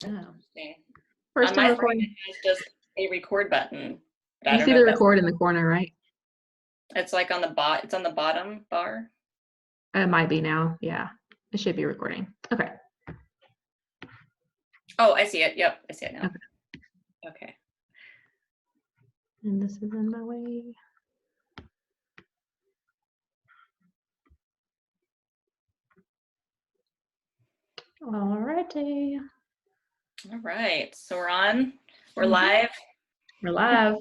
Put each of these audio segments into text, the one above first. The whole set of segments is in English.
Oh. See. First On time my phone, recording. it has just a record button. But I You don't see know the if that's, record in the corner, right? it's like on the it's on the bottom bar. It might be now. Yeah, it should be recording. Okay. Oh, I see it. Yep, I see it now. Okay. Okay. And this is in my way. Alrighty. All right. So we're on. We're Mhm. live. We're live.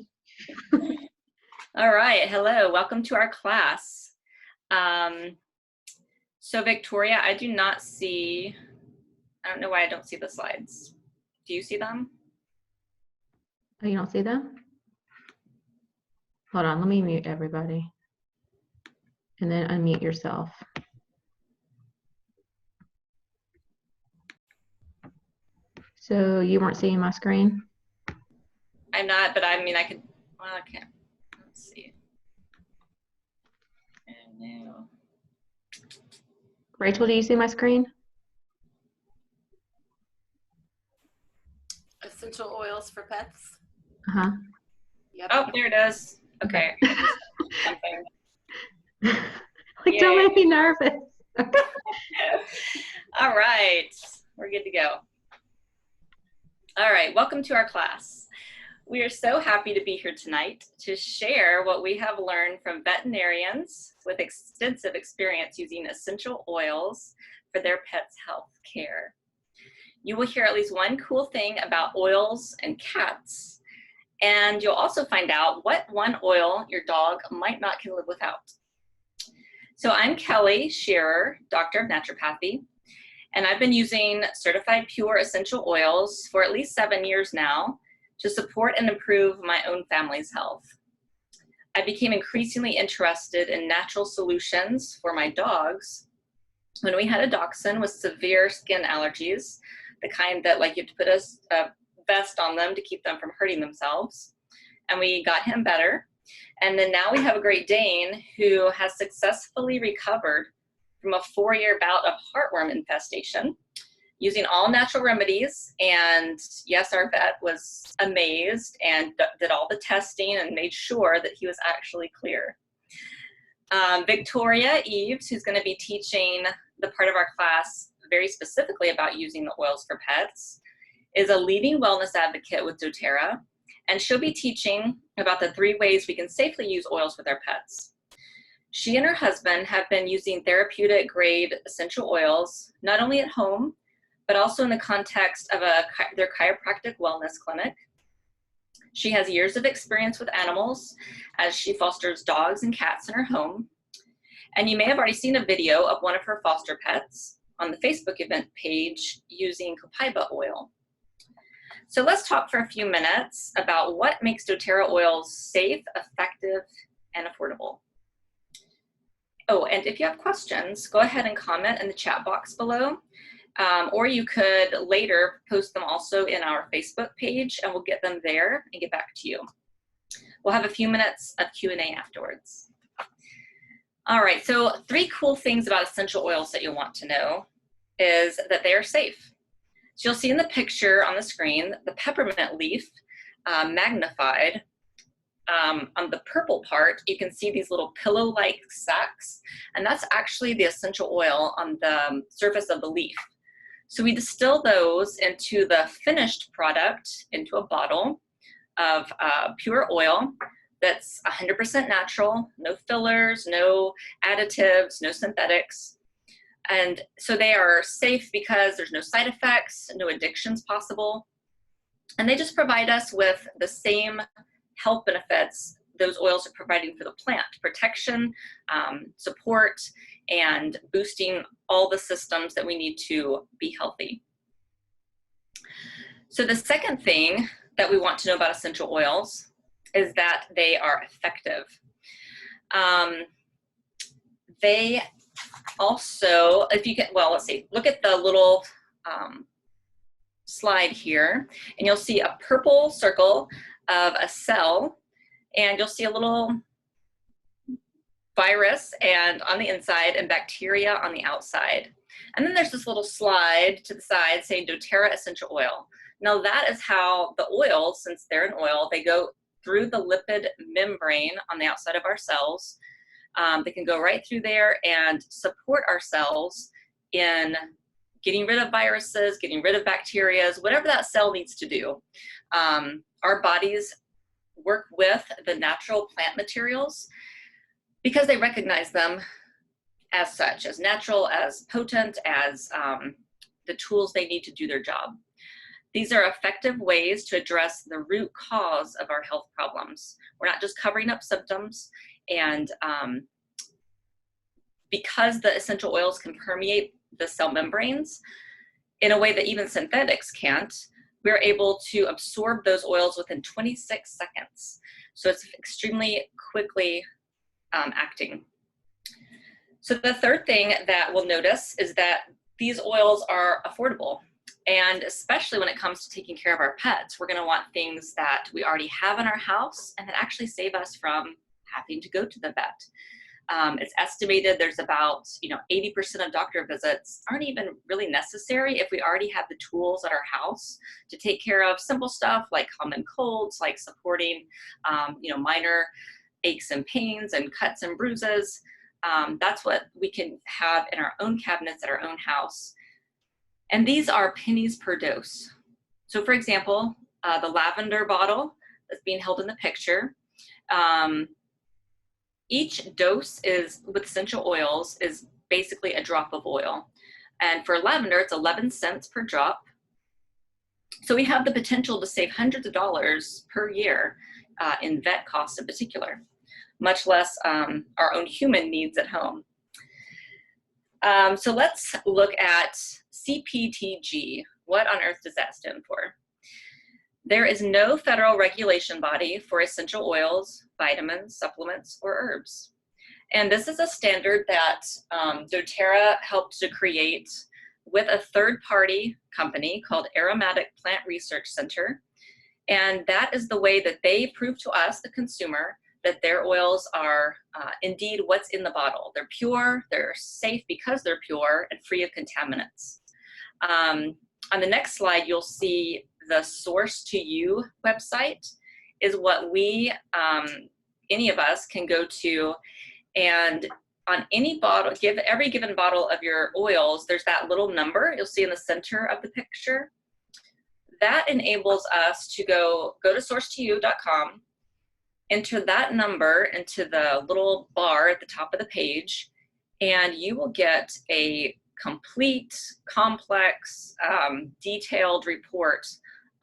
All right. Hello. Welcome to our class. So Victoria, I do not see. I don't know why I don't see the slides. Do you see them? Oh, you don't see them? Hold on. Let me mute everybody. And then unmute yourself. So you weren't seeing my screen? I'm not, but I mean, I could. Well, I can't. Let's see. No. Rachel, do you see my screen? Essential oils for pets. Uh-huh. Yep. Oh, there it is. Okay. Like, don't make me nervous. All right. We're good to go. All right. Welcome to our class. We are so happy to be here tonight to share what we have learned from veterinarians with extensive experience using essential oils for their pets' health care. You will hear at least one cool thing about oils and cats, and you'll also find out what one oil your dog might not can live without. So I'm Kelly Shearer, Doctor of Naturopathy, and I've been using certified pure essential oils for at least 7 years now to support and improve my own family's health. I became increasingly interested in natural solutions for my dogs when we had a dachshund with severe skin allergies, the kind that like you have to put a vest on them to keep them from hurting themselves. And we got him better. And then now we have a Great Dane who has successfully recovered from a 4-year bout of heartworm infestation using all natural remedies. And yes, our vet was amazed and did all the testing and made sure that he was actually clear. Victoria Eves, who's going to be teaching the part of our class very specifically about using the oils for pets, is a leading wellness advocate with doTERRA, and she'll be teaching about the 3 ways we can safely use oils with our pets. She and her husband have been using therapeutic grade essential oils, not only at home, but also in the context of their chiropractic wellness clinic. She has years of experience with animals as she fosters dogs and cats in her home. And you may have already seen a video of one of her foster pets on the Facebook event page using copaiba oil. So let's talk for a few minutes about what makes doTERRA oils safe, effective, and affordable. Oh, and if you have questions, go ahead and comment in the chat box below. Or you could later post them also in our Facebook page, and we'll get them there and get back to you. We'll have a few minutes of Q&A afterwards. All right, so 3 cool things about essential oils that you'll want to know is that they are safe. So you'll see in the picture on the screen, the peppermint leaf magnified. On the purple part, you can see these little pillow-like sacs, and that's actually the essential oil on the surface of the leaf. So we distill those into the finished product into a bottle of pure oil that's 100% natural, no fillers, no additives, no synthetics. And so they are safe because there's no side effects, no addictions possible. And they just provide us with the same health benefits those oils are providing for the plant: protection, support, and boosting all the systems that we need to be healthy. So the second thing that we want to know about essential oils is that they are effective. They also, if you can, well, let's see, look at the little slide here, and you'll see a purple circle of a cell, and you'll see a little virus and on the inside and bacteria on the outside. And then there's this little slide to the side saying doTERRA essential oil. Now that is how the oils, since they're an oil, they go through the lipid membrane on the outside of our cells. They can go right through there and support our cells in getting rid of viruses, getting rid of bacteria, whatever that cell needs to do. Our bodies work with the natural plant materials because they recognize them as such, as natural, as potent, as the tools they need to do their job. These are effective ways to address the root cause of our health problems. We're not just covering up symptoms, and because the essential oils can permeate the cell membranes in a way that even synthetics can't, we're able to absorb those oils within 26 seconds. So it's extremely quickly acting. So the third thing that we'll notice is that these oils are affordable. And especially when it comes to taking care of our pets, we're going to want things that we already have in our house and that actually save us from having to go to the vet. It's estimated there's about 80% of doctor visits aren't even really necessary if we already have the tools at our house to take care of simple stuff like common colds, like supporting minor aches and pains and cuts and bruises. That's what we can have in our own cabinets at our own house. And these are pennies per dose. So for example, the lavender bottle that's being held in the picture, each dose is with essential oils is basically a drop of oil. And for lavender, it's 11 cents per drop. So we have the potential to save hundreds of dollars per year in vet costs in particular, much less our own human needs at home. So let's look at CPTG. What on earth does that stand for? There is no federal regulation body for essential oils, vitamins, supplements, or herbs. And this is a standard that doTERRA helped to create with a third-party company called Aromatic Plant Research Center. And that is the way that they prove to us, the consumer, that their oils are indeed what's in the bottle. They're pure, they're safe because they're pure, and free of contaminants. On the next slide, you'll see the Source to You website is what we, any of us can go to, and on any bottle, every given bottle of your oils, there's that little number you'll see in the center of the picture. That enables us to go to sourcetoyou.com, enter that number into the little bar at the top of the page, and you will get a complete, complex, detailed report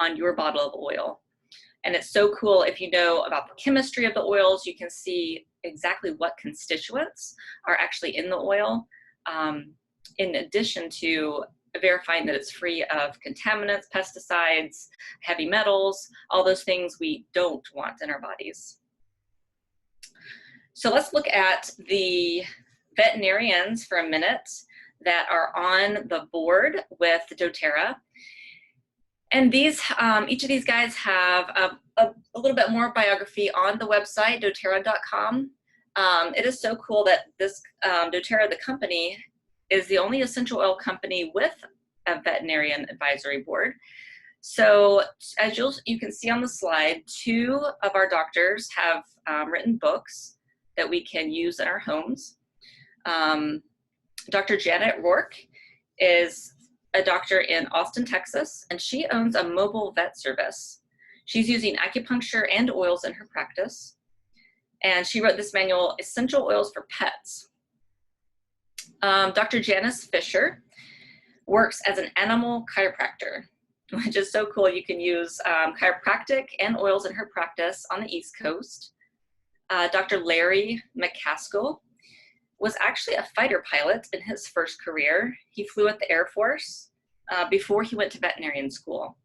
on your bottle of oil. And it's so cool if you know about the chemistry of the oils, you can see exactly what constituents are actually in the oil, in addition to verifying that it's free of contaminants, pesticides, heavy metals, all those things we don't want in our bodies. So let's look at the veterinarians for a minute that are on the board with doTERRA. And these, each of these guys have a little bit more biography on the website, doTERRA.com. It is so cool that this doTERRA, the company, is the only essential oil company with a veterinarian advisory board. So as you can see on the slide, 2 of our doctors have written books that we can use in our homes. Dr. Janet Rourke is a doctor in Austin, Texas, and she owns a mobile vet service. She's using acupuncture and oils in her practice. And she wrote this manual, Essential Oils for Pets. Dr. Janice Fisher works as an animal chiropractor, which is so cool. You can use chiropractic and oils in her practice on the East Coast. Dr. Larry McCaskill was actually a fighter pilot in his first career. He flew at the Air Force before he went to veterinarian school.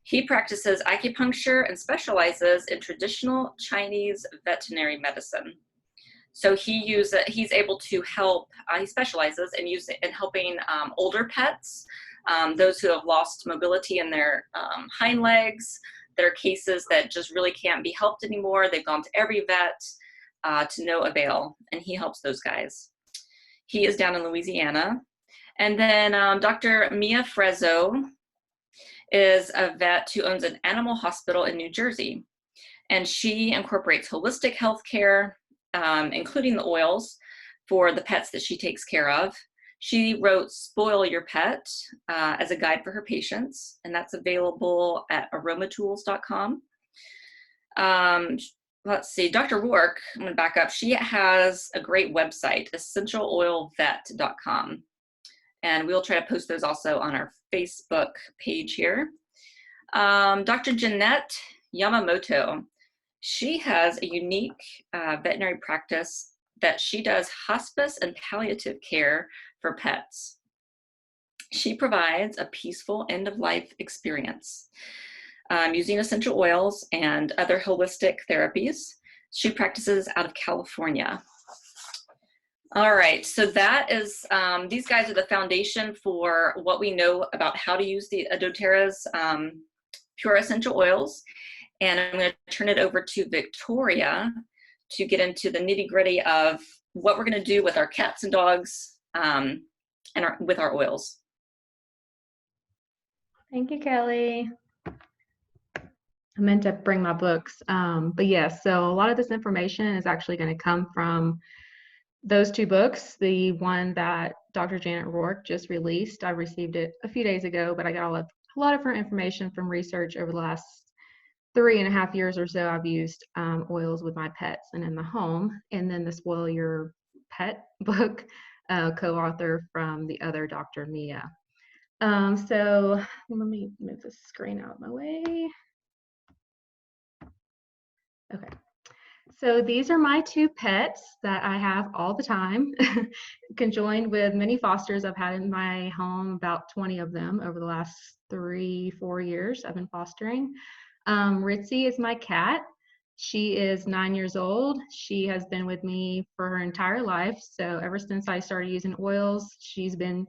He practices acupuncture and specializes in traditional Chinese veterinary medicine. So he's able to help, he specializes in helping older pets, those who have lost mobility in their hind legs. There are cases that just really can't be helped anymore. They've gone to every vet to no avail, and he helps those guys. He is down in Louisiana, And then Dr. Mia Frezzo is a vet who owns an animal hospital in New Jersey. And she incorporates holistic healthcare, including the oils for the pets that she takes care of. She wrote Spoil Your Pet as a guide for her patients, and that's available at aromatools.com. Let's see, Dr. Rourke, I'm gonna back up. She has a great website, essentialoilvet.com. And we'll try to post those also on our Facebook page here. Dr. Jeanette Yamamoto, she has a unique veterinary practice that she does hospice and palliative care for pets. She provides a peaceful end-of-life experience using essential oils and other holistic therapies. She practices out of California. All right, so that is, these guys are the foundation for what we know about how to use the doTERRA's pure essential oils. And I'm going to turn it over to Victoria to get into the nitty-gritty of what we're going to do with our cats and dogs and with our oils. Thank you, Kelly. I meant to bring my books, but yes, so a lot of this information is actually going to come from those two books. The one that Dr. Janet Rourke just released, I received it a few days ago, but I got a lot of her information from research over the last 3.5 years or so. I've used oils with my pets and in the home, and then the Spoil Your Pet book, co-author from the other Dr. Mia. So let me move the screen out of my way. Okay. So these are my two pets that I have all the time, conjoined with many fosters I've had in my home, about 20 of them over the last 3-4 years I've been fostering. Ritzy is my cat. She is 9 years old. She has been with me for her entire life. So ever since I started using oils, she's been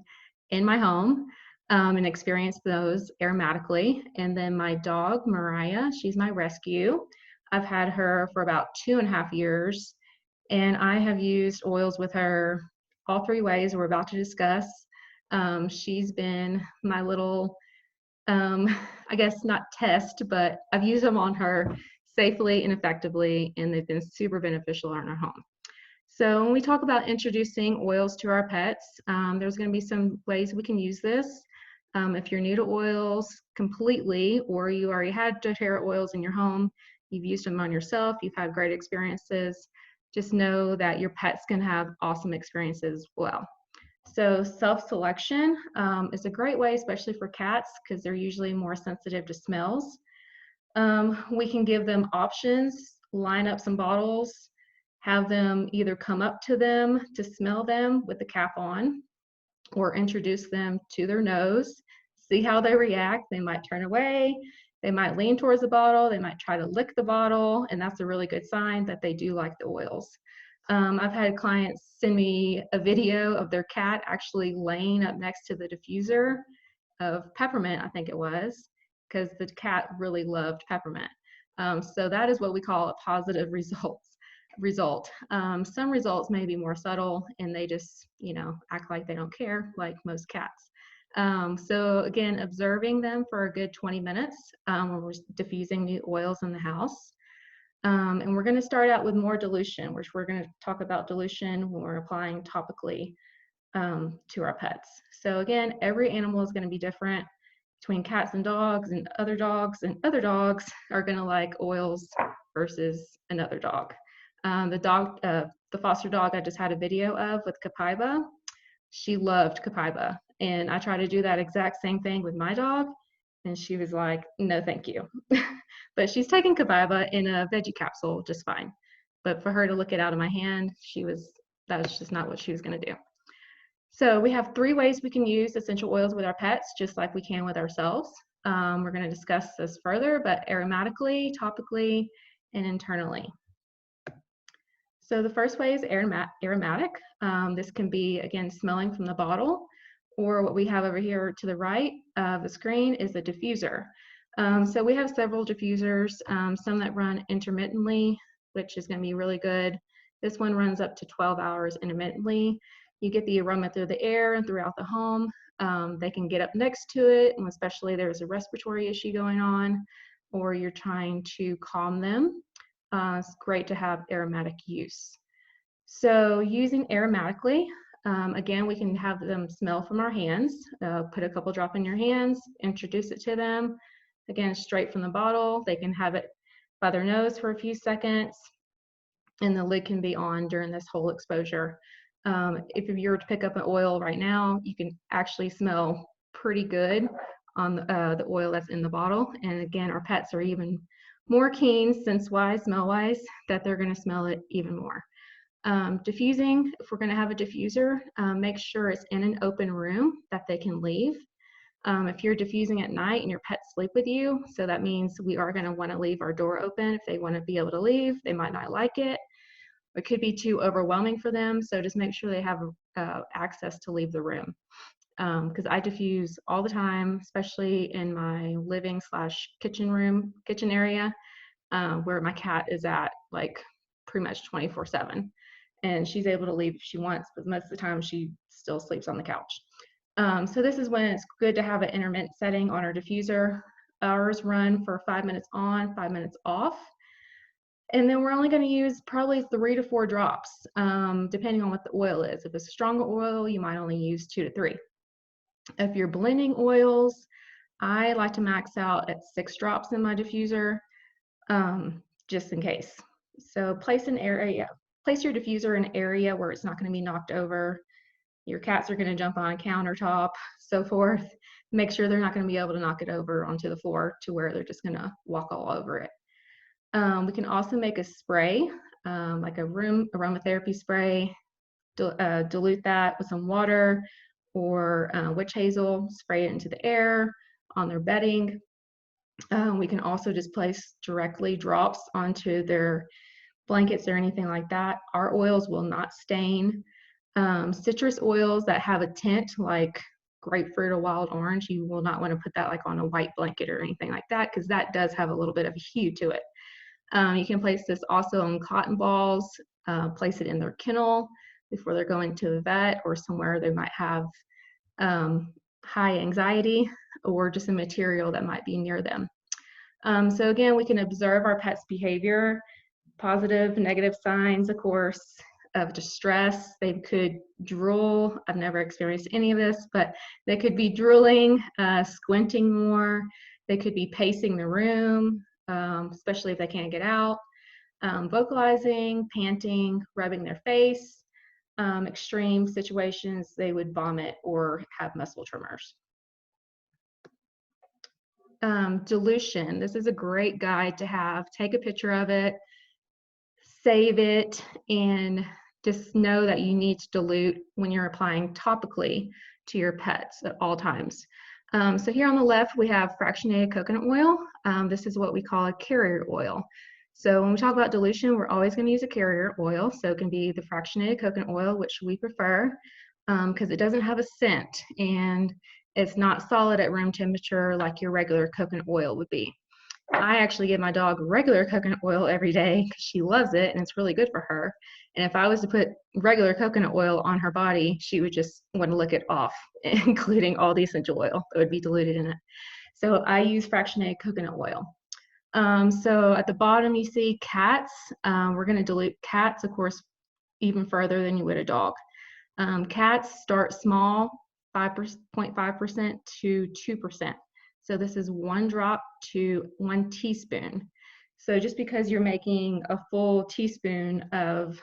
in my home and experienced those aromatically. And then my dog, Mariah, she's my rescue. I've had her for about 2.5 years, and I have used oils with her all 3 ways we're about to discuss. She's been my little, I guess not test, but I've used them on her safely and effectively, and they've been super beneficial in our home. So when we talk about introducing oils to our pets, there's going to be some ways we can use this. If you're new to oils completely, or you already had doTERRA oils in your home, you've used them on yourself, you've had great experiences, just know that your pet's can have awesome experiences as well. So self-selection is a great way, especially for cats, because they're usually more sensitive to smells. We can give them options, line up some bottles, have them either come up to them to smell them with the cap on, or introduce them to their nose, see how they react. They might turn away, they might lean towards the bottle, they might try to lick the bottle, and that's a really good sign that they do like the oils. I've had clients send me a video of their cat actually laying up next to the diffuser of peppermint, I think it was, because the cat really loved peppermint. So that is what we call a positive result. Some results may be more subtle, and they just, act like they don't care, like most cats. So again, observing them for a good 20 minutes when we're diffusing new oils in the house. And we're going to start out with more dilution, which we're going to talk about dilution when we're applying topically to our pets. So again, every animal is going to be different between cats and dogs other dogs are going to like oils versus another dog. The foster dog I just had a video of with Copaiba, she loved Copaiba. And I try to do that exact same thing with my dog. And she was like, no, thank you. But she's taking Copaiba in a veggie capsule just fine. But for her to lick it out of my hand, that was just not what she was going to do. So we have 3 ways we can use essential oils with our pets, just like we can with ourselves. We're going to discuss this further, but aromatically, topically, and internally. So the first way is aromatic. This can be, again, smelling from the bottle, or what we have over here to the right of the screen is the diffuser. So we have several diffusers, some that run intermittently, which is going to be really good. This one runs up to 12 hours intermittently. you get the aroma through the air and throughout the home. They can get up next to it, and especially there's a respiratory issue going on, or you're trying to calm them. It's great to have aromatic use. So using aromatically, again, we can have them smell from our hands. Put a couple drops in your hands, introduce it to them. Again, straight from the bottle. They can have it by their nose for a few seconds, and the lid can be on during this whole exposure. If you were to pick up an oil right now, you can actually smell pretty good on the oil that's in the bottle. And again, our pets are even more keen, sense-wise, smell-wise, that they're going to smell it even more. Diffusing, if we're going to have a diffuser, make sure it's in an open room that they can leave. If you're diffusing at night and your pets sleep with you, so that means we are going to want to leave our door open. If they want to be able to leave, they might not like it. It could be too overwhelming for them, so just make sure they have access to leave the room. Because I diffuse all the time, especially in my living / kitchen area, where my cat is at, like pretty much 24/7. And she's able to leave if she wants, but most of the time she still sleeps on the couch. So this is when it's good to have an intermittent setting on our diffuser. Ours run for 5 minutes on, 5 minutes off. And then we're only going to use probably 3 to 4 drops, depending on what the oil is. If it's a stronger oil, you might only use 2 to 3. If you're blending oils, I like to max out at 6 drops in my diffuser, just in case. So place your diffuser in an area where it's not going to be knocked over. Your cats are going to jump on a countertop, so forth. Make sure they're not going to be able to knock it over onto the floor to where they're just going to walk all over it. We can also make a spray, like a room aromatherapy spray, dilute that with some water or witch hazel, spray it into the air on their bedding. We can also just place directly drops onto their blankets or anything like that. Our oils will not stain. Citrus oils that have a tint like grapefruit or wild orange, you will not want to put that like on a white blanket or anything like that, because that does have a little bit of a hue to it. You can place this also on cotton balls, place it in their kennel before they're going to the vet or somewhere they might have high anxiety or just a material that might be near them. So again, we can observe our pet's behavior, positive, negative signs, of course, of distress. They could drool. I've never experienced any of this, but they could be drooling, squinting more. They could be pacing the room, especially if they can't get out, vocalizing, panting, rubbing their face. Extreme situations, they would vomit or have muscle tremors. Dilution. This is a great guide to have. Take a picture of it, save it, and just know that you need to dilute when you're applying topically to your pets at all times. So here on the left, we have fractionated coconut oil. This is what we call a carrier oil. So when we talk about dilution, we're always going to use a carrier oil. So it can be the fractionated coconut oil, which we prefer because it doesn't have a scent and it's not solid at room temperature like your regular coconut oil would be. I actually give my dog regular coconut oil every day because she loves it and it's really good for her. And if I was to put regular coconut oil on her body, she would just want to lick it off, including all the essential oil that would be diluted in it. So I use fractionated coconut oil. So at the bottom you see cats. We're going to dilute cats, of course, even further than you would a dog. Cats start small, 5.5% to 2%. So this is 1 drop to 1 teaspoon. So just because you're making a full teaspoon of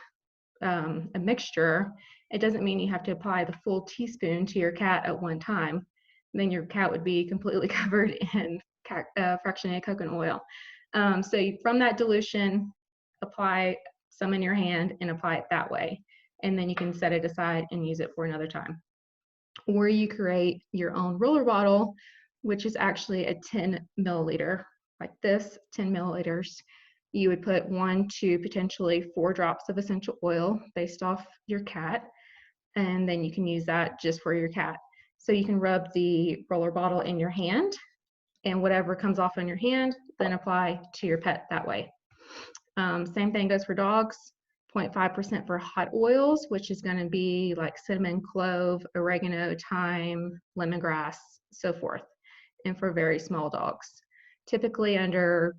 a mixture, it doesn't mean you have to apply the full teaspoon to your cat at one time. Then your cat would be completely covered in fractionated coconut oil. So from that dilution, apply some in your hand and apply it that way. And then you can set it aside and use it for another time. Or you create your own roller bottle, which is actually a 10 milliliter, like this, 10 milliliters. You would put 1 to potentially 4 drops of essential oil based off your cat, and then you can use that just for your cat. So you can rub the roller bottle in your hand, and whatever comes off on your hand, then apply to your pet that way. Same thing goes for dogs. 0.5% for hot oils, which is going to be like cinnamon, clove, oregano, thyme, lemongrass, so forth, and for very small dogs. Typically under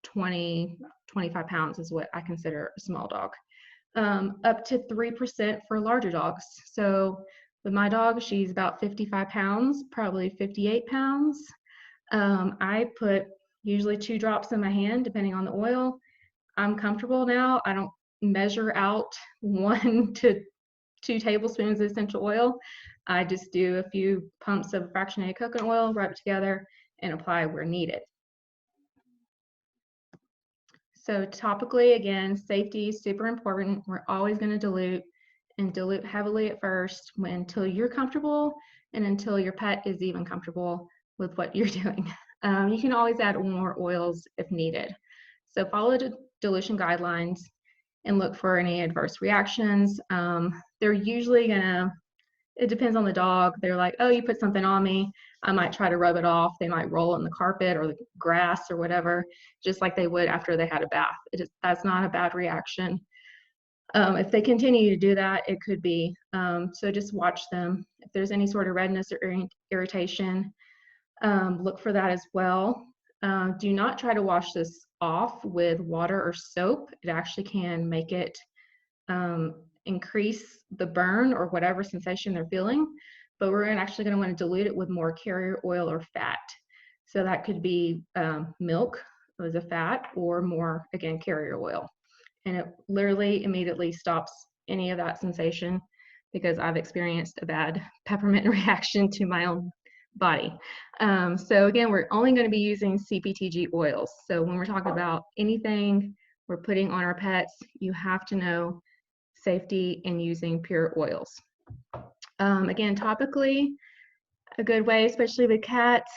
20, 25 pounds is what I consider a small dog. Up to 3% for larger dogs. So with my dog, she's about 55 pounds, probably 58 pounds. I put usually 2 drops in my hand, depending on the oil. I'm comfortable now. I don't measure out 1 to 2 tablespoons of essential oil. I just do a few pumps of fractionated coconut oil, rub it together, and apply where needed. So topically, again, safety is super important. We're always going to dilute and dilute heavily at first until you're comfortable and until your pet is even comfortable with what you're doing. You can always add more oils if needed. So follow the dilution guidelines and look for any adverse reactions. They're usually gonna, it depends on the dog. They're like, oh, you put something on me. I might try to rub it off. They might roll it in the carpet or the grass or whatever, just like they would after they had a bath. That's not a bad reaction. If they continue to do that, it could be. So just watch them. If there's any sort of redness or irritation, look for that as well. Do not try to wash this off with water or soap. It actually can make it increase the burn or whatever sensation they're feeling, but we're actually going to want to dilute it with more carrier oil or fat. So that could be milk as a fat or more, again, carrier oil. And it literally immediately stops any of that sensation because I've experienced a bad peppermint reaction to my own body. So again, we're only going to be using CPTG oils. So when we're talking about anything we're putting on our pets, you have to know safety in using pure oils. Again, topically, a good way, especially with cats.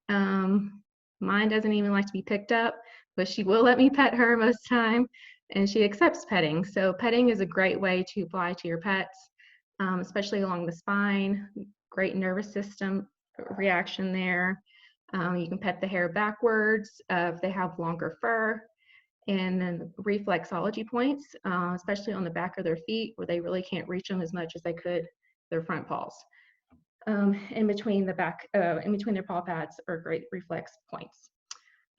Mine doesn't even like to be picked up, but she will let me pet her most of the time, and she accepts petting. So petting is a great way to apply to your pets, especially along the spine. Great nervous system reaction there. You can pet the hair backwards if they have longer fur. And then reflexology points, especially on the back of their feet where they really can't reach them as much as they could their front paws. In between their paw pads are great reflex points.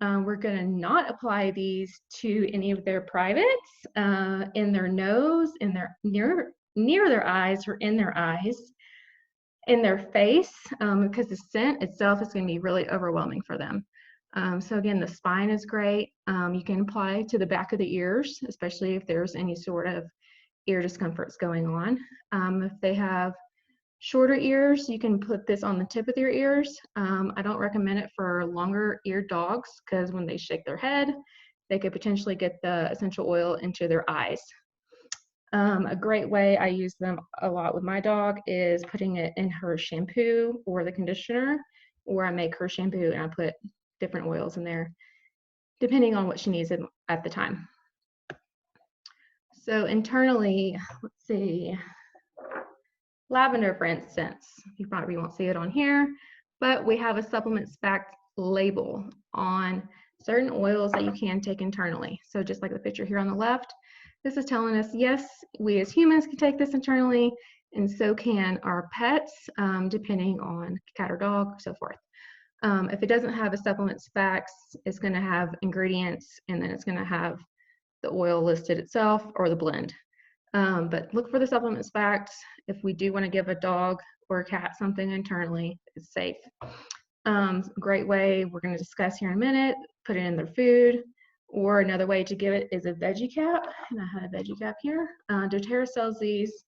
We're going to not apply these to any of their privates, in their nose, in their near their eyes or in their eyes, in their face, because the scent itself is going to be really overwhelming for them. So again, the spine is great. You can apply to the back of the ears, especially if there's any sort of ear discomforts going on. If they have shorter ears, you can put this on the tip of their ears. I don't recommend it for longer eared dogs because when they shake their head, they could potentially get the essential oil into their eyes. A great way I use them a lot with my dog is putting it in her shampoo or the conditioner, or I make her shampoo and I put different oils in there, depending on what she needs at the time. So internally, let's see, lavender, for instance, you probably won't see it on here, but we have a supplement fact label on certain oils that you can take internally. So just like the picture here on the left, this is telling us, yes, we as humans can take this internally, and so can our pets, depending on cat or dog, so forth. If it doesn't have a supplement specs, it's going to have ingredients, and then it's going to have the oil listed itself or the blend. But look for the supplement specs. If we do want to give a dog or a cat something internally, it's safe. Great way we're going to discuss here in a minute, put it in their food, or another way to give it is a veggie cap. And I have a veggie cap here. doTERRA sells these,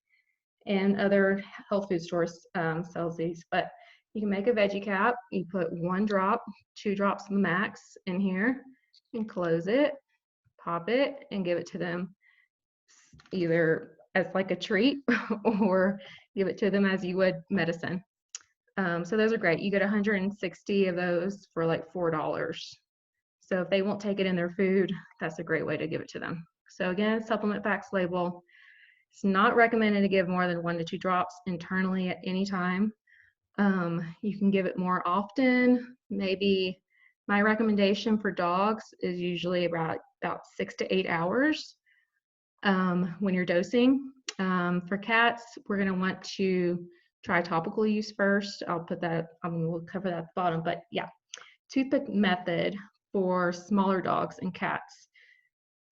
and other health food stores sells these, but you can make a veggie cap. You put 1 drop, 2 drops max in here, and close it, pop it, and give it to them either as like a treat or give it to them as you would medicine. So those are great. You get 160 of those for like $4. So if they won't take it in their food, that's a great way to give it to them. So again, supplement facts label. It's not recommended to give more than 1 to 2 drops internally at any time. You can give it more often. Maybe my recommendation for dogs is usually about 6 to 8 hours. when you're dosing. For cats, we're going to want to try topical use first. I'll put that, we'll cover that at the bottom, but yeah, toothpick method for smaller dogs and cats.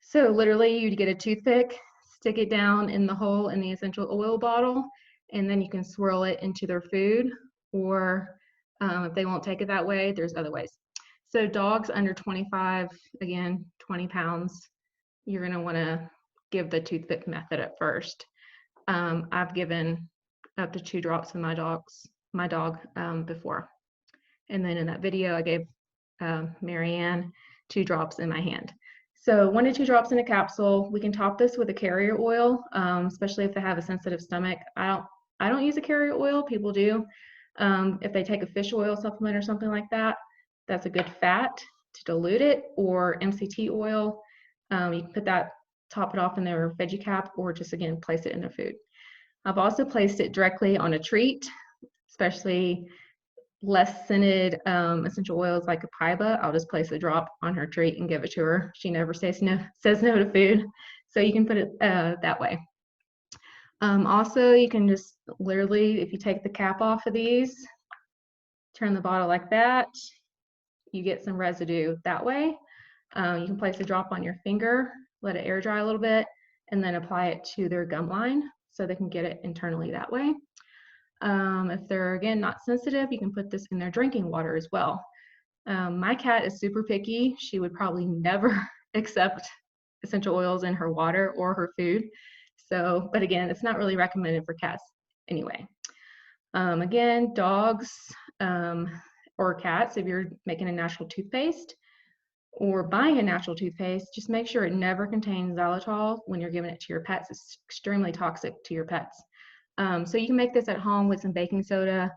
So literally you'd get a toothpick, stick it down in the hole in the essential oil bottle, and then you can swirl it into their food, or if they won't take it that way, there's other ways. So dogs under 25, again, 20 pounds, you're gonna wanna give the toothpick method at first. I've given up to 2 drops to my dog before. And then in that video, I gave Marianne 2 drops in my hand. So 1 to 2 drops in a capsule. We can top this with a carrier oil, especially if they have a sensitive stomach. I don't use a carrier oil. People do. If they take a fish oil supplement or something like that, that's a good fat to dilute it, or MCT oil. You can put that, top it off in their veggie cap, or just again place it in their food. I've also placed it directly on a treat, especially less scented essential oils like copaiba. I'll just place a drop on her treat and give it to her. She never says no to food, so you can put it that way. Also, you can just literally, if you take the cap off of these, turn the bottle like that, you get some residue that way. You can place a drop on your finger, let it air dry a little bit, and then apply it to their gum line so they can get it internally that way. If they're, again, not sensitive, you can put this in their drinking water as well. My cat is super picky. She would probably never accept essential oils in her water or her food. So, but again, it's not really recommended for cats anyway. Again, dogs or cats, if you're making a natural toothpaste or buying a natural toothpaste, just make sure it never contains xylitol when you're giving it to your pets. It's extremely toxic to your pets. So you can make this at home with some baking soda.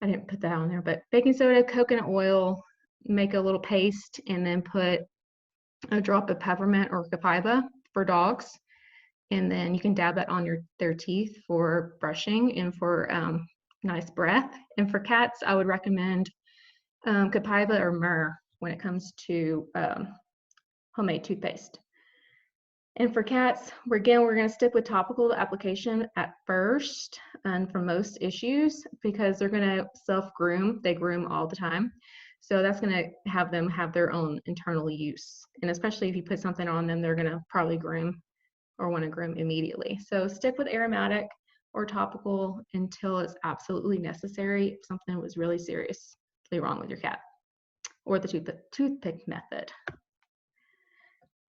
I didn't put that on there, but baking soda, coconut oil, make a little paste, and then put a drop of peppermint or copaiba for dogs. And then you can dab that on their teeth for brushing and for nice breath. And for cats, I would recommend copaiba or myrrh when it comes to homemade toothpaste. And for cats, we're going to stick with topical application at first, and for most issues, because they're going to self-groom. They groom all the time. So that's going to have them have their own internal use. And especially if you put something on them, they're going to probably groom or want to groom immediately. So stick with aromatic or topical until it's absolutely necessary if something was really seriously wrong with your cat, or the toothpick method.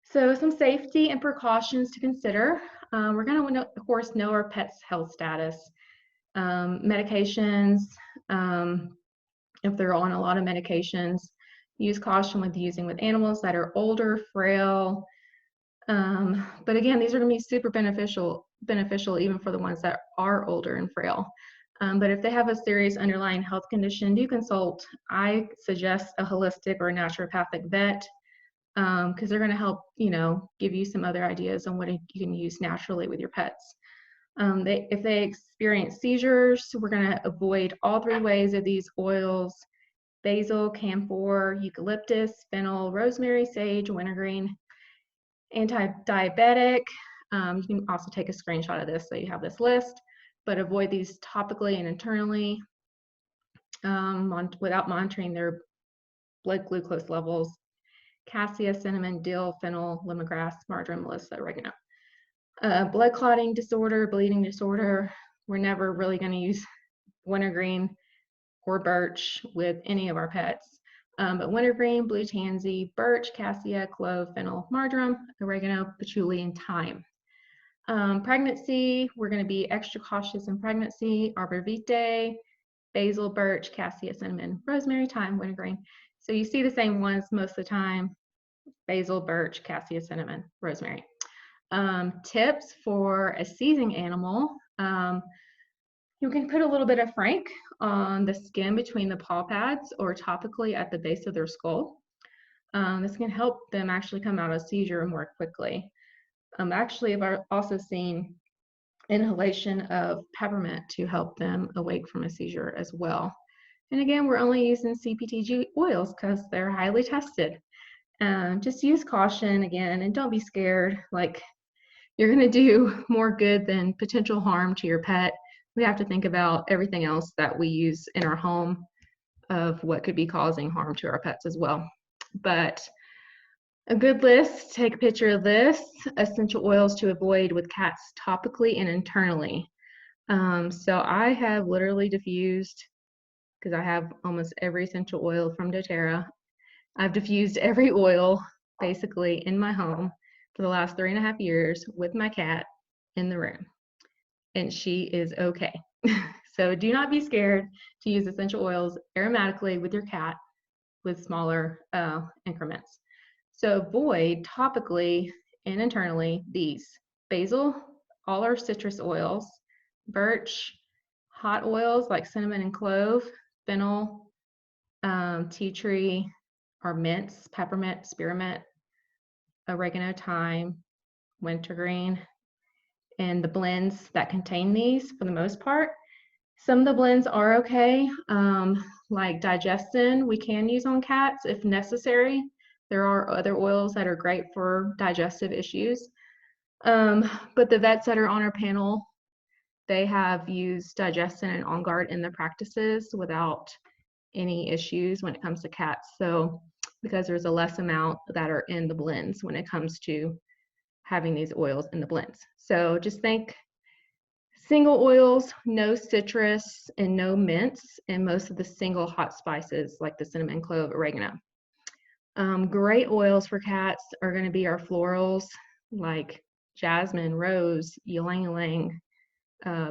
So some safety and precautions to consider. We're going to, of course, know our pet's health status. Medications, if they're on a lot of medications, use caution with using with animals that are older, frail. But again, these are going to be super beneficial even for the ones that are older and frail. But if they have a serious underlying health condition, do consult. I suggest a holistic or naturopathic vet, because they're going to help, give you some other ideas on what you can use naturally with your pets. If they experience seizures, we're going to avoid all 3 ways of these oils: basil, camphor, eucalyptus, fennel, rosemary, sage, wintergreen. Anti-diabetic, you can also take a screenshot of this so you have this list, but avoid these topically and internally without monitoring their blood glucose levels. Cassia, cinnamon, dill, fennel, lemongrass, marjoram, melissa, oregano. Blood clotting disorder, bleeding disorder, we're never really going to use wintergreen or birch with any of our pets. But wintergreen, blue tansy, birch, cassia, clove, fennel, marjoram, oregano, patchouli, and thyme. Pregnancy, we're going to be extra cautious in pregnancy: arbor vitae, basil, birch, cassia, cinnamon, rosemary, thyme, wintergreen. So you see the same ones most of the time: basil, birch, cassia, cinnamon, rosemary. Tips for a seizing animal: you can put a little bit of frank on the skin between the paw pads or topically at the base of their skull. This can help them actually come out of seizure more quickly. Actually, I've also seen inhalation of peppermint to help them awake from a seizure as well. And again, we're only using CPTG oils because they're highly tested. Just use caution again, and don't be scared. Like, you're going to do more good than potential harm to your pet. We have to think about everything else that we use in our home of what could be causing harm to our pets as well. But a good list, take a picture of this, essential oils to avoid with cats topically and internally. So I have literally diffused, because I have almost every essential oil from doTERRA. I've diffused every oil basically in my home for the last 3.5 years with my cat in the room, and she is okay. So do not be scared to use essential oils aromatically with your cat with smaller increments. So avoid topically and internally these: basil, all our citrus oils, birch, hot oils like cinnamon and clove, fennel, tea tree, or mints, peppermint, spearmint, oregano, thyme, wintergreen, and the blends that contain these for the most part. Some of the blends are okay, like digestin we can use on cats if necessary. There are other oils that are great for digestive issues. But the vets that are on our panel, they have used digestin and On Guard in their practices without any issues when it comes to cats. So because there's a less amount that are in the blends when it comes to having these oils in the blends. So just think single oils, no citrus, and no mints, and most of the single hot spices like the cinnamon, clove, oregano. Great oils for cats are going to be our florals like jasmine, rose, ylang ylang,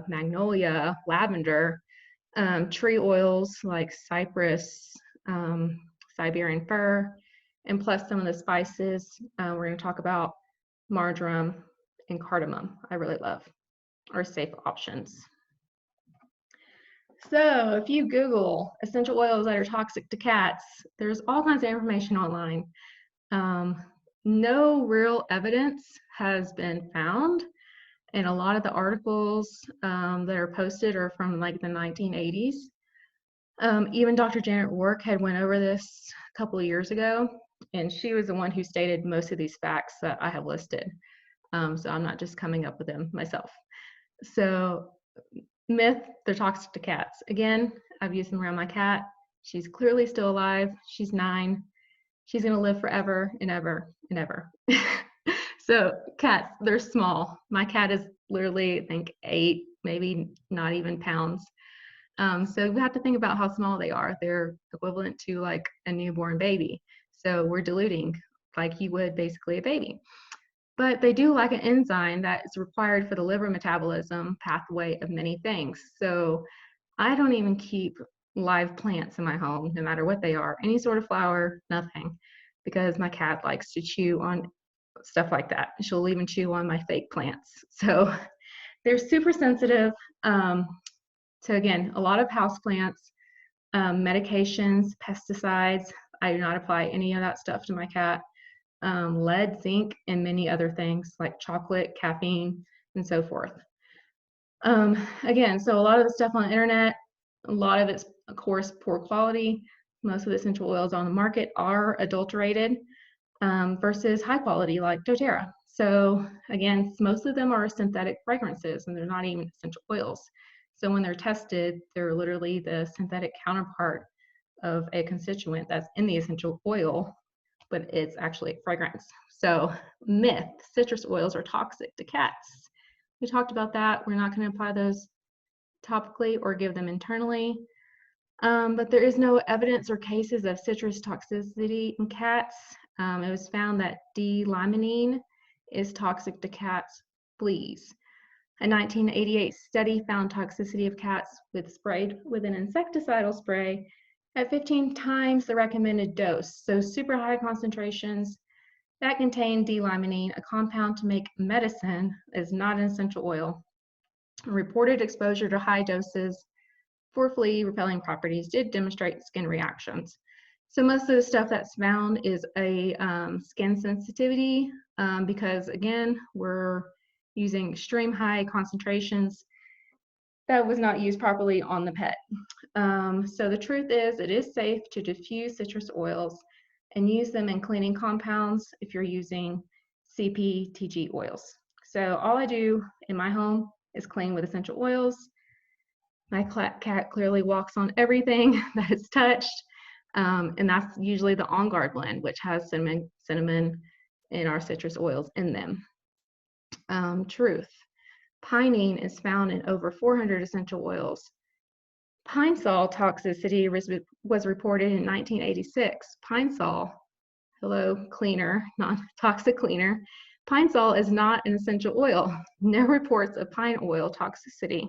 magnolia, lavender. Tree oils like cypress, Siberian fir, and plus some of the spices we're going to talk about, marjoram and cardamom, I really love, are safe options. So if you Google essential oils that are toxic to cats, there's all kinds of information online. No real evidence has been found, and a lot of the articles that are posted are from like the 1980s. Even Dr. Janet Rourke had went over this a couple of years ago, and she was the one who stated most of these facts that I have listed. So I'm not just coming up with them myself. So myth, they're toxic to cats. Again, I've used them around my cat. She's clearly still alive. She's 9. She's gonna live forever and ever and ever. So cats, they're small. My cat is literally, I think, 8, maybe not even pounds. So we have to think about how small they are. They're equivalent to like a newborn baby. So we're diluting like you would basically a baby. But they do lack an enzyme that is required for the liver metabolism pathway of many things. So I don't even keep live plants in my home, no matter what they are, any sort of flower, nothing, because my cat likes to chew on stuff like that. She'll even chew on my fake plants. So they're super sensitive to, again, a lot of house plants, medications, pesticides. I do not apply any of that stuff to my cat. Lead, zinc, and many other things like chocolate, caffeine, and so forth. Again, so a lot of the stuff on the internet, a lot of it's, of course, poor quality. Most of the essential oils on the market are adulterated versus high quality like doTERRA. So again, most of them are synthetic fragrances and they're not even essential oils. So when they're tested, they're literally the synthetic counterpart of a constituent that's in the essential oil, but it's actually a fragrance. So myth, citrus oils are toxic to cats. We talked about that. We're not going to apply those topically or give them internally. But there is no evidence or cases of citrus toxicity in cats. It was found that D-limonene is toxic to cats' fleas. A 1988 study found toxicity of cats with sprayed with an insecticidal spray at 15 times the recommended dose. So super high concentrations that contain D-limonene, a compound to make medicine, is not an essential oil. Reported exposure to high doses for flea repelling properties did demonstrate skin reactions. So most of the stuff that's found is a skin sensitivity because again, we're using extreme high concentrations that was not used properly on the pet. So the truth is it is safe to diffuse citrus oils and use them in cleaning compounds if you're using CPTG oils. So all I do in my home is clean with essential oils. My cat clearly walks on everything that is touched. And that's usually the On Guard blend, which has cinnamon and our citrus oils in them. Truth. Pinene is found in over 400 essential oils. Pine sol toxicity was reported in 1986. Pine sol, hello cleaner, non-toxic cleaner. Pine sol is not an essential oil. No reports of pine oil toxicity.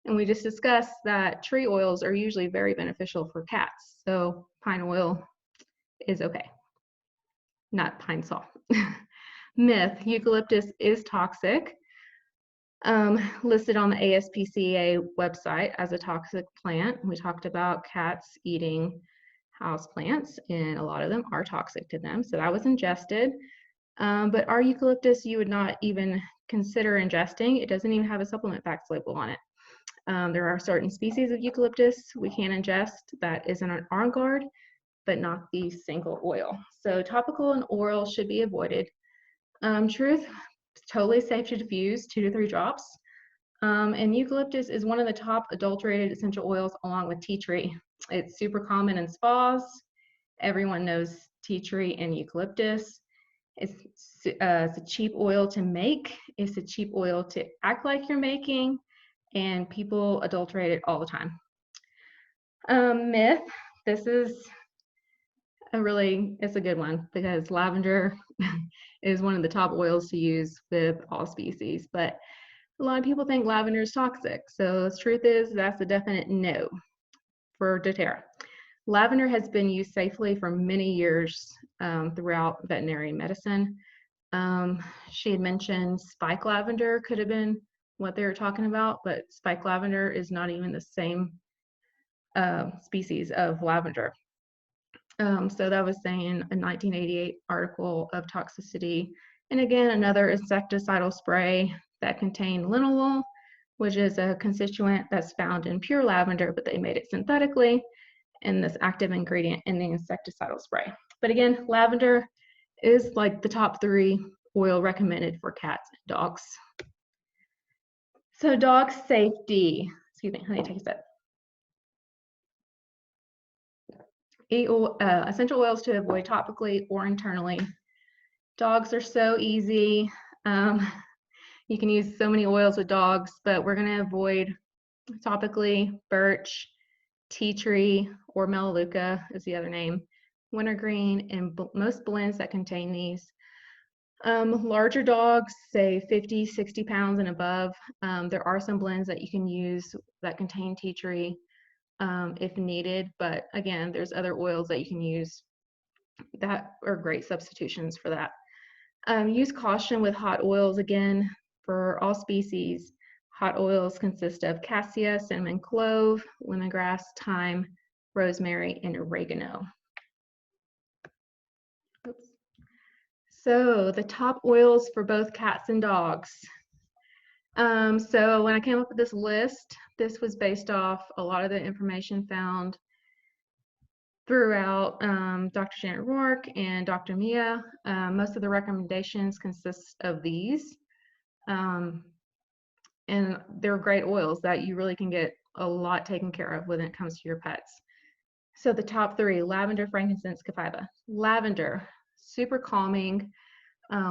And we just discussed that tree oils are usually very beneficial for cats. So pine oil is okay, not pine sol. Myth, eucalyptus is toxic. Listed on the ASPCA website as a toxic plant. We talked about cats eating house plants, and a lot of them are toxic to them. So that was ingested. But our eucalyptus, you would not even consider ingesting. It doesn't even have a supplement facts label on it. There are certain species of eucalyptus we can ingest that isn't an On Guard, but not the single oil. So topical and oral should be avoided. Truth, it's totally safe to diffuse, 2 to 3 drops. And eucalyptus is one of the top adulterated essential oils along with tea tree. It's super common in spas. Everyone knows tea tree and eucalyptus. It's a cheap oil to make. It's a cheap oil to act like you're making, and people adulterate it all the time. Myth, this is it's a good one because lavender is one of the top oils to use with all species, but a lot of people think lavender is toxic. So the truth is that's a definite no for doTERRA. Lavender has been used safely for many years throughout veterinary medicine. She had mentioned spike lavender could have been what they were talking about, but spike lavender is not even the same species of lavender. So that was saying a 1988 article of toxicity. And again, another insecticidal spray that contained linalool, which is a constituent that's found in pure lavender, but they made it synthetically in this active ingredient in the insecticidal spray. But again, lavender is like the top 3 oil recommended for cats and dogs. So dog safety, excuse me, let me take a sip. Essential oils to avoid topically or internally. Dogs are so easy. You can use so many oils with dogs, but we're going to avoid topically birch, tea tree, or melaleuca is the other name, wintergreen, and most blends that contain these. Larger dogs, say 50, 60 pounds and above, there are some blends that you can use that contain tea tree if needed, but again, there's other oils that you can use that are great substitutions for that. Use caution with hot oils. Again, for all species, hot oils consist of cassia, cinnamon, clove, lemongrass, thyme, rosemary, and oregano. Oops. So the top oils for both cats and dogs. So when I came up with this list, this was based off a lot of the information found throughout Dr. Janet Rourke and Dr. Mia. Most of the recommendations consist of these. And they're great oils that you really can get a lot taken care of when it comes to your pets. So the top 3, lavender, frankincense, copaiba. Lavender, super calming.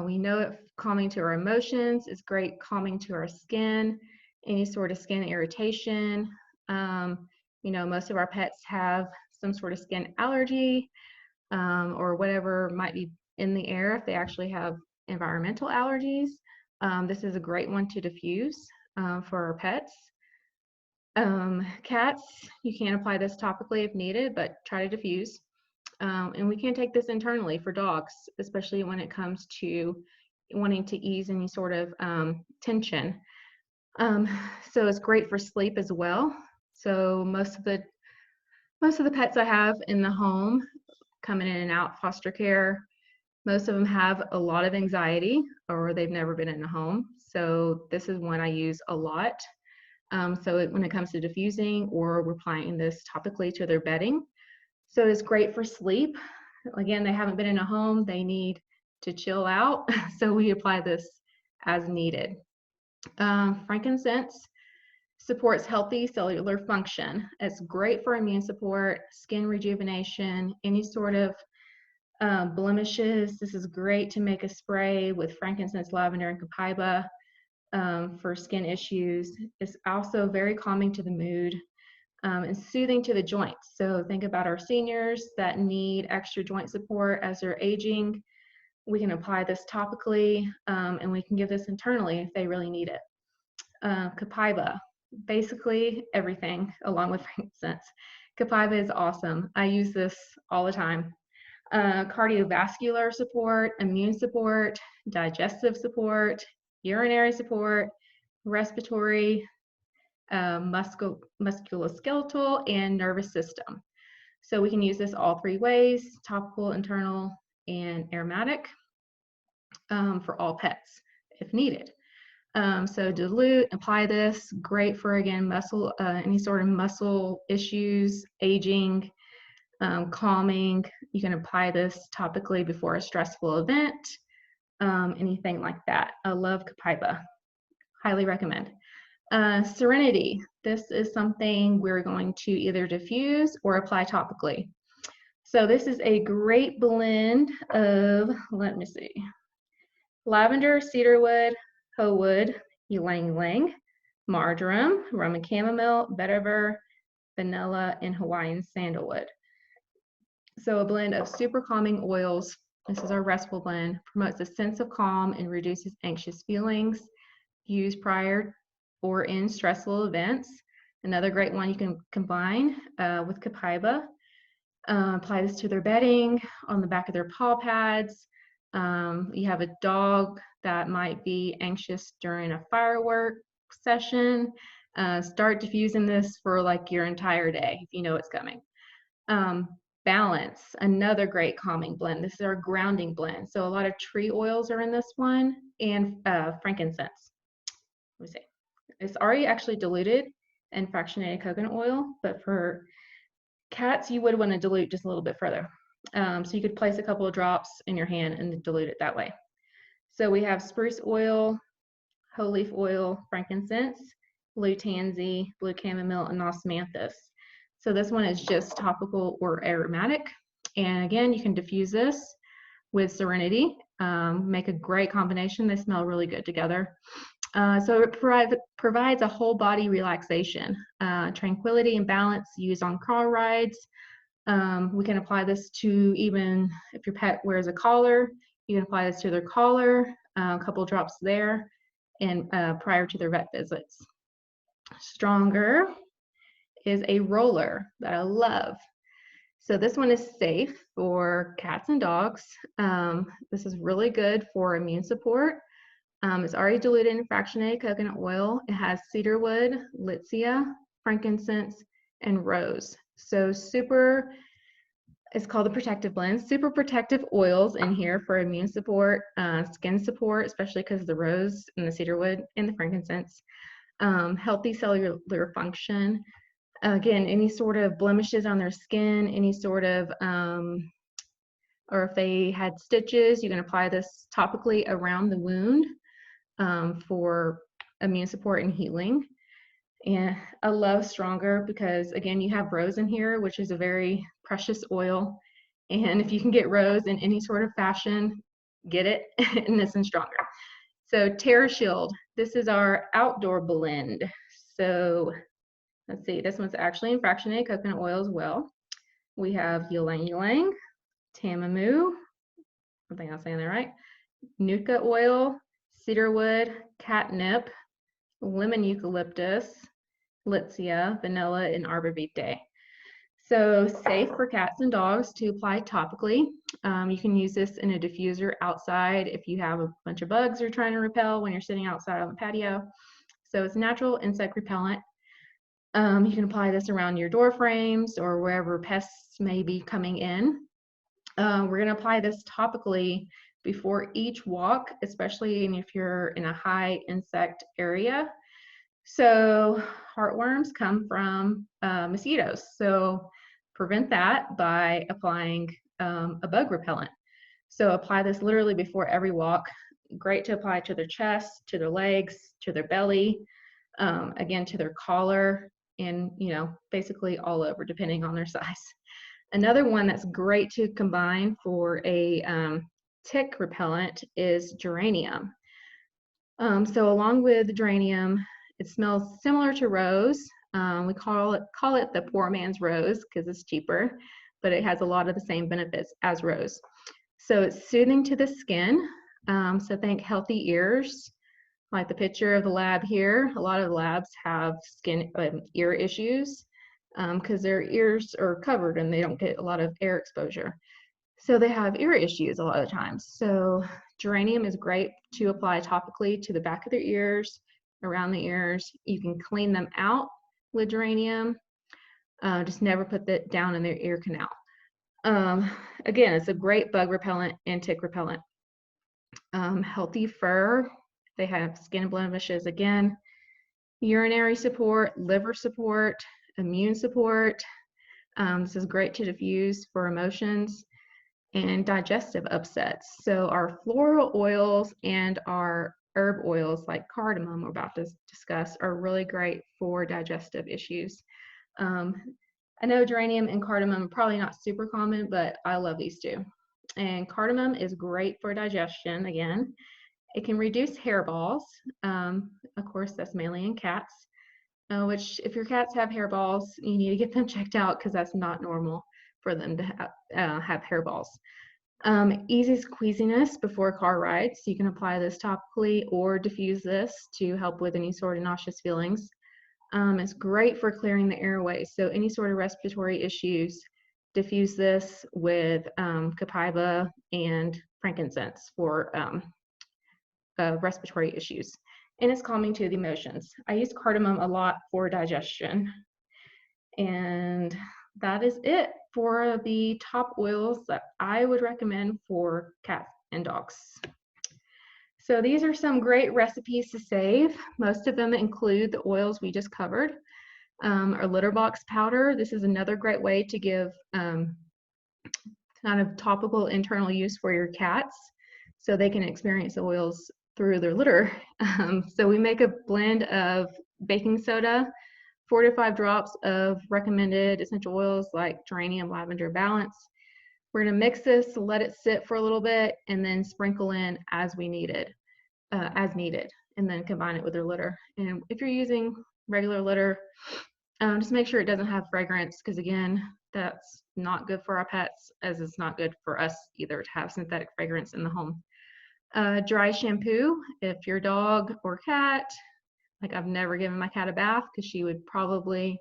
We know it calming to our emotions. It's great calming to our skin, any sort of skin irritation. You know, most of our pets have some sort of skin allergy or whatever might be in the air if they actually have environmental allergies. This is a great one to diffuse for our pets. Cats, you can apply this topically if needed, but try to diffuse. And we can take this internally for dogs, especially when it comes to wanting to ease any sort of tension. So it's great for sleep as well. So most of the pets I have in the home coming in and out foster care, most of them have a lot of anxiety or they've never been in a home. So this is one I use a lot. So when it comes to diffusing or we're applying this topically to their bedding. So it's great for sleep. Again, they haven't been in a home, they need to chill out. So we apply this as needed. Frankincense supports healthy cellular function. It's great for immune support, skin rejuvenation, any sort of blemishes. This is great to make a spray with frankincense, lavender, and copaiba for skin issues. It's also very calming to the mood and soothing to the joints. So think about our seniors that need extra joint support as they're aging. We can apply this topically and we can give this internally if they really need it. Copaiba, basically everything along with frankincense. Copaiba is awesome. I use this all the time. Cardiovascular support, immune support, digestive support, urinary support, respiratory, musculoskeletal, and nervous system. So we can use this all three ways: topical, internal, and aromatic for all pets if needed. So dilute, apply this, great for, again, muscle, any sort of muscle issues, aging, calming. You can apply this topically before a stressful event, anything like that. I love copaiba, highly recommend. Serenity, this is something we're going to either diffuse or apply topically. So this is a great blend of, let me see, lavender, cedarwood, hoe wood, ylang ylang, marjoram, Roman chamomile, vetiver, vanilla, and Hawaiian sandalwood. So a blend of super calming oils. This is our restful blend, promotes a sense of calm and reduces anxious feelings. Used prior or in stressful events. Another great one you can combine with copaiba. Apply this to their bedding, on the back of their paw pads. You have a dog that might be anxious during a firework session. Start diffusing this for like your entire day if you know it's coming. Balance, another great calming blend. This is our grounding blend. So a lot of tree oils are in this one, and frankincense. Let me see. It's already actually diluted in fractionated coconut oil, but for cats, you would want to dilute just a little bit further. So you could place a couple of drops in your hand and dilute it that way. So we have spruce oil, whole leaf oil, frankincense, blue tansy, blue chamomile, and osmanthus. So this one is just topical or aromatic. And again, you can diffuse this with Serenity. Make a great combination. They smell really good together. So it provides a whole body relaxation, tranquility and balance used on car rides. We can apply this to, even if your pet wears a collar, you can apply this to their collar, a couple drops there, and prior to their vet visits. Stronger is a roller that I love. So this one is safe for cats and dogs. This is really good for immune support. It's already diluted in fractionated coconut oil. It has cedarwood, litsea, frankincense, and rose. So it's called the protective blend. Super protective oils in here for immune support, skin support, especially because of the rose and the cedarwood and the frankincense. Healthy cellular function. Again, any sort of blemishes on their skin, any sort of, or if they had stitches, you can apply this topically around the wound for immune support and healing. And I love Stronger because, again, you have rose in here, which is a very precious oil. And if you can get rose in any sort of fashion, get it, and this is Stronger. So TerraShield, this is our outdoor blend. So let's see, this one's actually in fractionated coconut oil as well. We have ylang ylang, tamamu, I think I'm saying that right, Nuka oil, cedarwood, catnip, lemon eucalyptus, litsea, vanilla, and arbor vitae. So safe for cats and dogs to apply topically. You can use this in a diffuser outside if you have a bunch of bugs you're trying to repel when you're sitting outside on the patio. So it's natural insect repellent. You can apply this around your door frames or wherever pests may be coming in. We're going to apply this topically before each walk, especially if you're in a high insect area. So heartworms come from mosquitoes. So prevent that by applying a bug repellent. So apply this literally before every walk. great to apply to their chest, to their legs, to their belly, again, to their collar, and, basically all over, depending on their size. Another one that's great to combine for a tick repellent is geranium. So along with geranium, it smells similar to rose. We call it the poor man's rose because it's cheaper, but it has a lot of the same benefits as rose. So it's soothing to the skin. So think healthy ears, like the picture of the lab here. A lot of labs have ear issues because their ears are covered and they don't get a lot of air exposure. So they have ear issues a lot of times. So geranium is great to apply topically to the back of their ears, around the ears. You can clean them out with geranium. Just never put that down in their ear canal. Again, it's a great bug repellent and tick repellent. Healthy fur. They have skin blemishes again. Urinary support, liver support, immune support. This is great to diffuse for emotions and digestive upsets. So our floral oils and our herb oils like cardamom we're about to discuss are really great for digestive issues. I know geranium and cardamom are probably not super common, but I love these two. And cardamom is great for digestion again. It can reduce hairballs. Of course, that's mainly in cats, which if your cats have hairballs, you need to get them checked out because that's not normal for them to have hairballs. Easy squeeziness before car rides. You can apply this topically or diffuse this to help with any sort of nauseous feelings. It's great for clearing the airways. So any sort of respiratory issues, diffuse this with copaiba and frankincense for respiratory issues. And it's calming to the emotions. I use cardamom a lot for digestion. And that is it for the top oils that I would recommend for cats and dogs. So these are some great recipes to save. Most of them include the oils we just covered. Our litter box powder. This is another great way to give kind of topical internal use for your cats so they can experience the oils through their litter. So we make a blend of baking soda, 4 to 5 drops of recommended essential oils like geranium, lavender, balance. We're going to mix this, let it sit for a little bit, and then sprinkle in as needed, and then combine it with your litter. And if you're using regular litter, just make sure it doesn't have fragrance, because again, that's not good for our pets, as it's not good for us either to have synthetic fragrance in the home. Dry shampoo, if your dog or cat, like I've never given my cat a bath because she would probably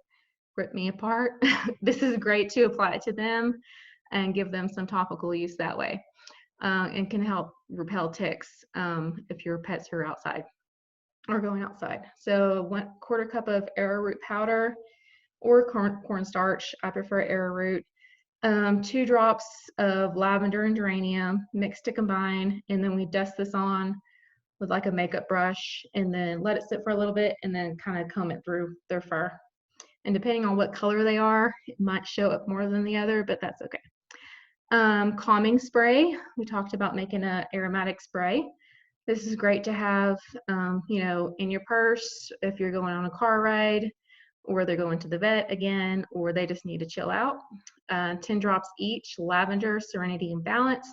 rip me apart. This is great to apply to them and give them some topical use that way, and can help repel ticks if your pets are outside or going outside. So 1/4 cup of arrowroot powder or cornstarch. I prefer arrowroot. 2 drops of lavender and geranium mixed to combine, and then we dust this on with like a makeup brush and then let it sit for a little bit and then kind of comb it through their fur. And depending on what color they are, it might show up more than the other, but that's okay. Calming spray. We talked about making an aromatic spray. This is great to have, in your purse if you're going on a car ride, or they're going to the vet again, or they just need to chill out. 10 drops each, lavender, serenity, and balance.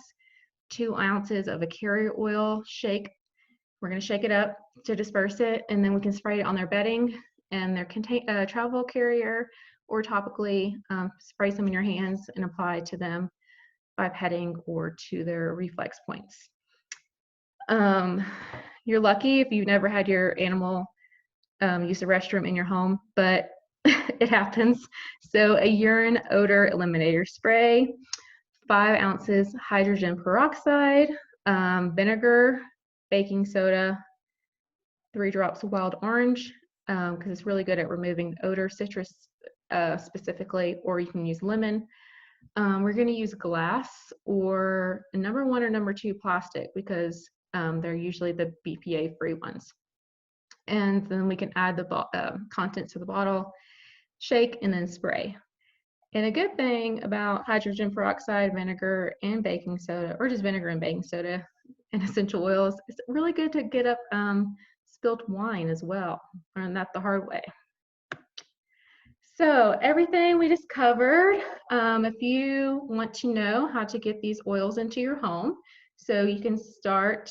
2 ounces of a carrier oil shake. We're going to shake it up to disperse it, and then we can spray it on their bedding and their travel carrier, or topically spray some in your hands and apply to them by petting or to their reflex points. You're lucky if you've never had your animal use a restroom in your home, but it happens. So a urine odor eliminator spray, 5 ounces hydrogen peroxide, vinegar, baking soda, 3 drops of wild orange, because it's really good at removing odor, citrus specifically, or you can use lemon. We're going to use glass or number 1 or number 2 plastic, because they're usually the BPA-free ones. And then we can add the contents of the bottle, shake, and then spray. And a good thing about hydrogen peroxide, vinegar, and baking soda, or just vinegar and baking soda, and essential oils. It's really good to get up spilt wine as well. Learned that the hard way. So everything we just covered, if you want to know how to get these oils into your home, so you can start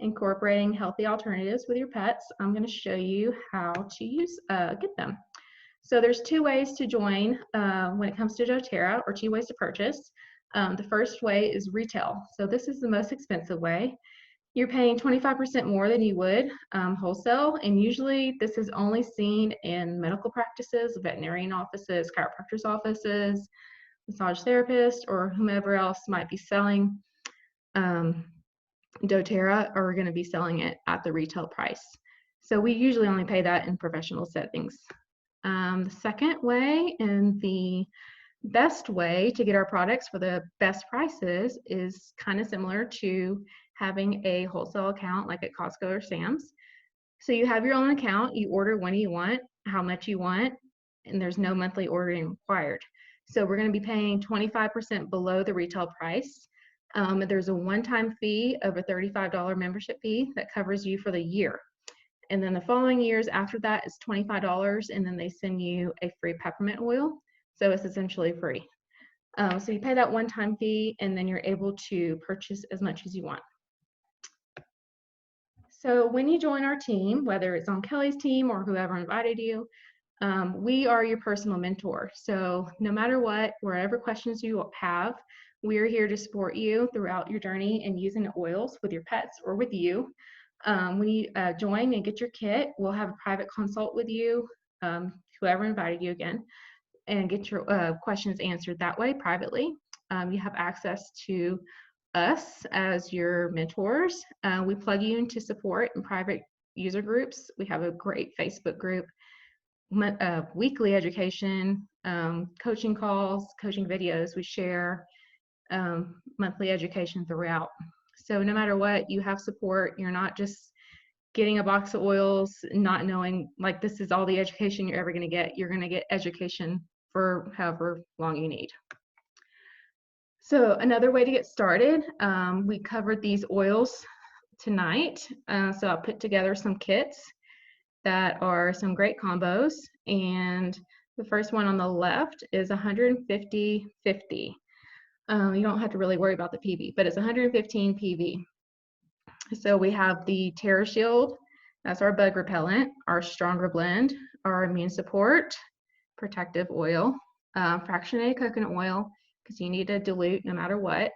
incorporating healthy alternatives with your pets, I'm going to show you how to get them. So there's two ways to join when it comes to doTERRA, or two ways to purchase. The first way is retail. So this is the most expensive way. You're paying 25% more than you would wholesale, and usually this is only seen in medical practices, veterinarian offices, chiropractors' offices, massage therapists, or whomever else might be selling doTERRA are going to be selling it at the retail price. So we usually only pay that in professional settings. The second way, and the best way to get our products for the best prices, is kind of similar to having a wholesale account like at Costco or Sam's. So you have your own account, you order when you want, how much you want, and there's no monthly ordering required. So we're going to be paying 25% below the retail price. There's a one-time fee of a $35 membership fee that covers you for the year. And then the following years after that is $25, and then they send you a free peppermint oil. So it's essentially free. So you pay that one-time fee, and then you're able to purchase as much as you want. So when you join our team, whether it's on Kelly's team or whoever invited you, we are your personal mentor. So no matter what, wherever questions you have, we're here to support you throughout your journey in using the oils with your pets or with you. When you join and get your kit, we'll have a private consult with you, whoever invited you again, and get your questions answered that way privately. You have access to us as your mentors. We plug you into support in private user groups. We have a great Facebook group, weekly education, coaching calls, coaching videos. We share monthly education throughout. So no matter what, you have support. You're not just getting a box of oils, not knowing like this is all the education you're ever going to get. You're going to get education for however long you need. So another way to get started, we covered these oils tonight. So I put together some kits that are some great combos. And the first one on the left is 150-50. You don't have to really worry about the PV, but it's 115 PV. So we have the TerraShield, that's our bug repellent, our Stronger Blend, our immune support, protective oil, fractionated coconut oil, because you need to dilute no matter what,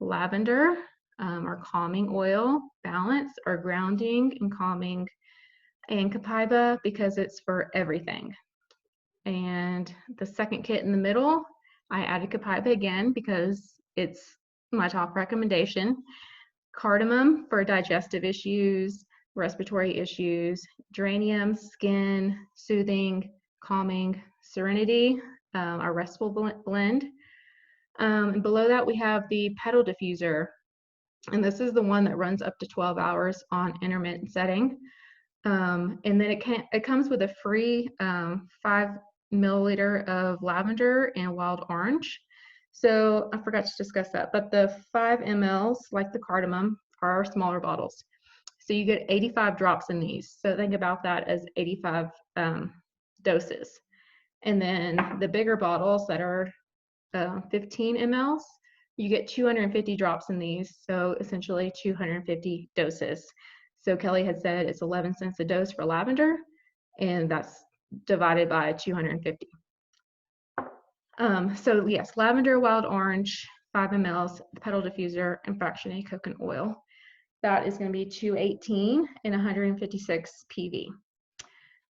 lavender, our calming oil, balance, our grounding and calming, and Copaiba, because it's for everything. And the second kit in the middle, I added Copaiba again because it's my top recommendation. Cardamom for digestive issues, respiratory issues, geranium, skin, soothing, calming, serenity, our restful blend. And below that we have the petal diffuser, and this is the one that runs up to 12 hours on intermittent setting. And then it comes with a free 5 milliliter of lavender and wild orange. So I forgot to discuss that, but the 5 mLs, like the cardamom, are smaller bottles. So you get 85 drops in these. So think about that as 85 doses. And then the bigger bottles that are 15 mLs, you get 250 drops in these. So essentially 250 doses. So Kelly had said it's 11 cents a dose for lavender, and that's divided by 250. So yes, lavender, wild orange, 5 mLs, petal diffuser, and fractionated coconut oil. That is going to be 218 and 156 PV.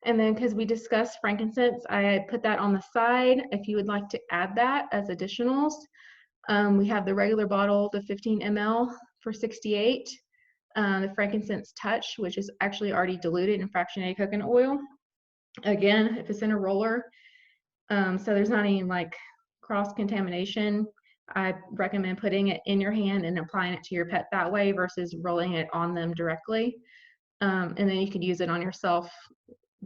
And then because we discussed frankincense, I put that on the side. If you would like to add that as additionals, we have the regular bottle, the 15 ml for 68. The frankincense touch, which is actually already diluted in fractionated coconut oil. Again, if it's in a roller, so there's not any like cross-contamination, I recommend putting it in your hand and applying it to your pet that way versus rolling it on them directly. And then you could use it on yourself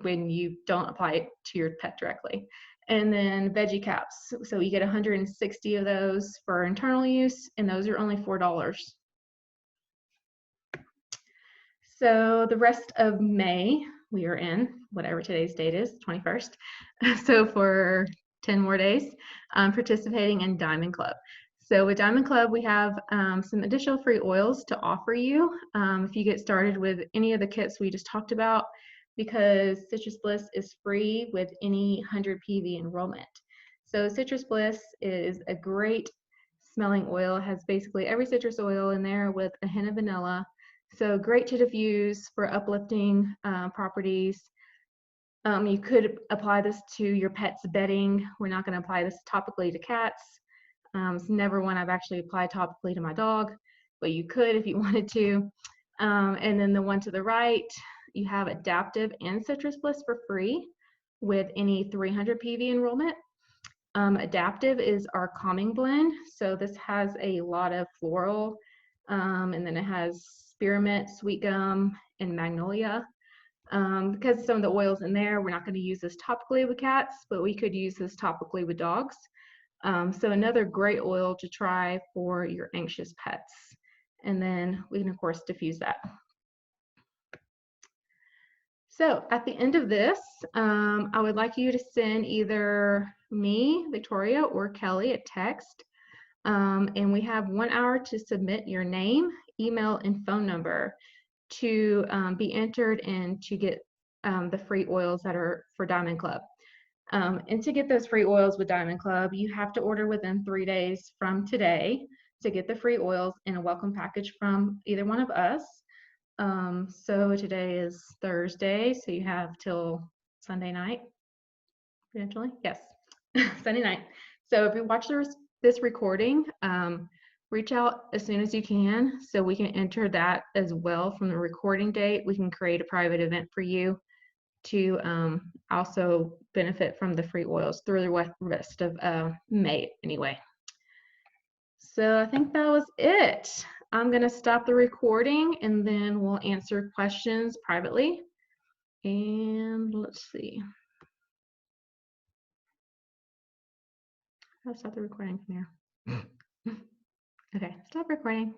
when you don't apply it to your pet directly. And then veggie caps. So you get 160 of those for internal use, and those are only $4. So the rest of May, we are in, whatever today's date is, 21st. So for 10 more days, participating in Diamond Club. So with Diamond Club, we have some additional free oils to offer you if you get started with any of the kits we just talked about, because Citrus Bliss is free with any 100 PV enrollment. So Citrus Bliss is a great smelling oil, has basically every citrus oil in there with a hint of vanilla. So great to diffuse for uplifting properties. You could apply this to your pet's bedding. We're not going to apply this topically to cats. It's never one I've actually applied topically to my dog, but you could if you wanted to. And then the one to the right, you have Adaptive and Citrus Bliss for free with any 300 PV enrollment. Adaptive is our calming blend. So this has a lot of floral, and then it has spearmint, sweet gum, and magnolia. Because some of the oils in there, we're not going to use this topically with cats, but we could use this topically with dogs. So another great oil to try for your anxious pets. And then we can, of course, diffuse that. So at the end of this, I would like you to send either me, Victoria, or Kelly a text. And we have 1 hour to submit your name, email, and phone number to be entered and to get the free oils that are for Diamond Club. And to get those free oils with Diamond Club, you have to order within 3 days from today to get the free oils in a welcome package from either one of us. So today is Thursday, so you have till Sunday night, potentially, yes, Sunday night. So if you watch this recording, reach out as soon as you can so we can enter that as well from the recording date. We can create a private event for you to also benefit from the free oils through the rest of May anyway. So I think that was it. I'm going to stop the recording and then we'll answer questions privately. And let's see. I'll stop the recording from here. Okay, stop recording.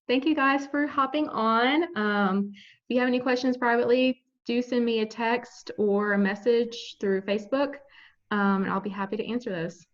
Thank you guys for hopping on. If you have any questions privately, do send me a text or a message through Facebook, and I'll be happy to answer those.